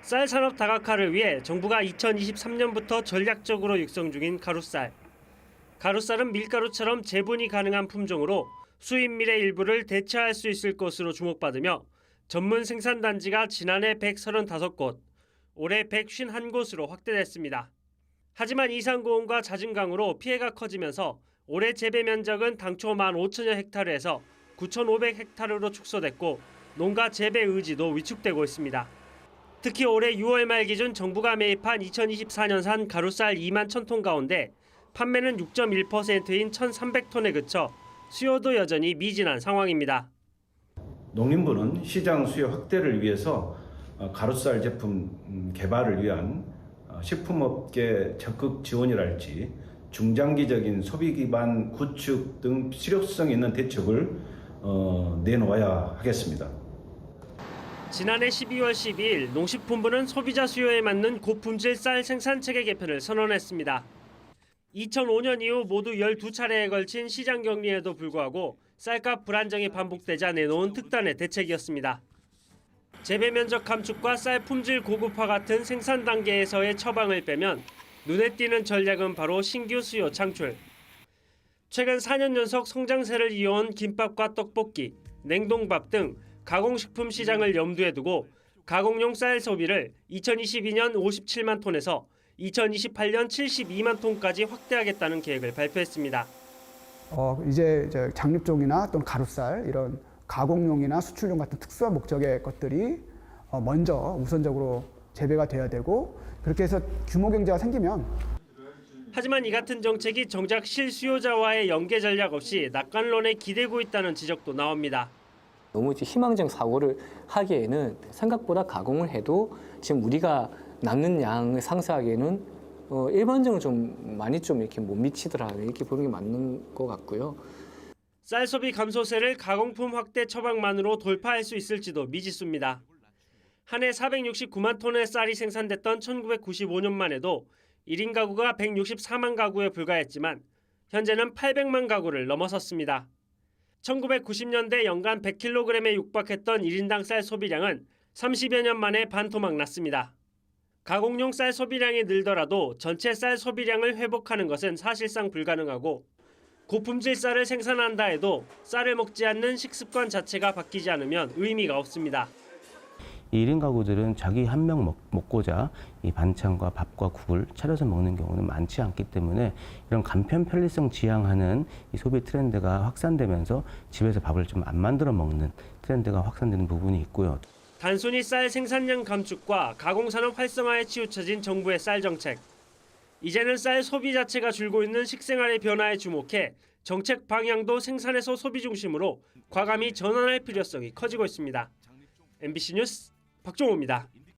쌀 산업 다각화를 위해 정부가 2023년부터 전략적으로 육성 중인 가루쌀. 가루쌀은 밀가루처럼 재분이 가능한 품종으로 수입밀의 일부를 대체할 수 있을 것으로 주목받으며 전문 생산단지가 지난해 135곳, 올해 151곳으로 확대됐습니다. 하지만 이산고온과 잦은 강으로 피해가 커지면서 올해 재배 면적은 당초 15,000여 헥타르에서 9,500헥타르로 축소됐고 농가 재배 의지도 위축되고 있습니다. 특히 올해 6월 말 기준 정부가 매입한 2024년산 가루쌀 2만 1,000톤 가운데 판매는 6.1%인 1,300톤에 그쳐 수요도 여전히 미진한 상황입니다. 농림부는 시장 수요 확대를 위해서 가루쌀 제품 개발을 위한 식품업계 적극 지원이랄지 중장기적인 소비 기반 구축 등 실효성 있는 대책을 내놓아야 하겠습니다. 지난해 12월 12일 농식품부는 소비자 수요에 맞는 고품질 쌀 생산 체계 개편을 선언했습니다. 2005년 이후 모두 12차례에 걸친 시장 격리에도 불구하고 쌀값 불안정이 반복되자 내놓은 특단의 대책이었습니다. 재배 면적 감축과 쌀 품질 고급화 같은 생산 단계에서의 처방을 빼면 눈에 띄는 전략은 바로 신규 수요 창출. 최근 4년 연속 성장세를 이어온 김밥과 떡볶이, 냉동밥 등 가공식품 시장을 염두에 두고 가공용 쌀 소비를 2022년 57만 톤에서 2028년 72만 톤까지 확대하겠다는 계획을 발표했습니다. 이제 장립종이나 또는 가루쌀 이런 가공용이나 수출용 같은 특수한 목적의 것들이 먼저 우선적으로 재배가 돼야 되고 그렇게 해서 규모 경제가 생기면 하지만 이 같은 정책이 정작 실수요자와의 연계 전략 없이 낙관론에 기대고 있다는 지적도 나옵니다. 너무 희망적 사고를 하기에는 생각보다 가공을 해도 지금 우리가 낳는 양을 상쇄하기에는 일반적으로 좀 많이 좀 이렇게 못 미치더라 이렇게 보는 게 맞는 것 같고요. 쌀 소비 감소세를 가공품 확대 처방만으로 돌파할 수 있을지도 미지수입니다. 한 해 469만 톤의 쌀이 생산됐던 1995년만 해도 1인 가구가 164만 가구에 불과했지만 현재는 800만 가구를 넘어섰습니다. 1990년대 연간 100kg에 육박했던 1인당 쌀 소비량은 30여 년 만에 반토막 났습니다. 가공용 쌀 소비량이 늘더라도 전체 쌀 소비량을 회복하는 것은 사실상 불가능하고 고품질 쌀을 생산한다 해도 쌀을 먹지 않는 식습관 자체가 바뀌지 않으면 의미가 없습니다. 1인 가구들은 자기 한 명 먹고자 이 반찬과 밥과 국을 차려서 먹는 경우는 많지 않기 때문에 이런 간편 편리성 지향하는 이 소비 트렌드가 확산되면서 집에서 밥을 좀 안 만들어 먹는 트렌드가 확산되는 부분이 있고요. 단순히 쌀 생산량 감축과 가공산업 활성화에 치우쳐진 정부의 쌀 정책. 이제는 쌀 소비 자체가 줄고 있는 식생활의 변화에 주목해 정책 방향도 생산에서 소비 중심으로 과감히 전환할 필요성이 커지고 있습니다. MBC 뉴스 박종호입니다.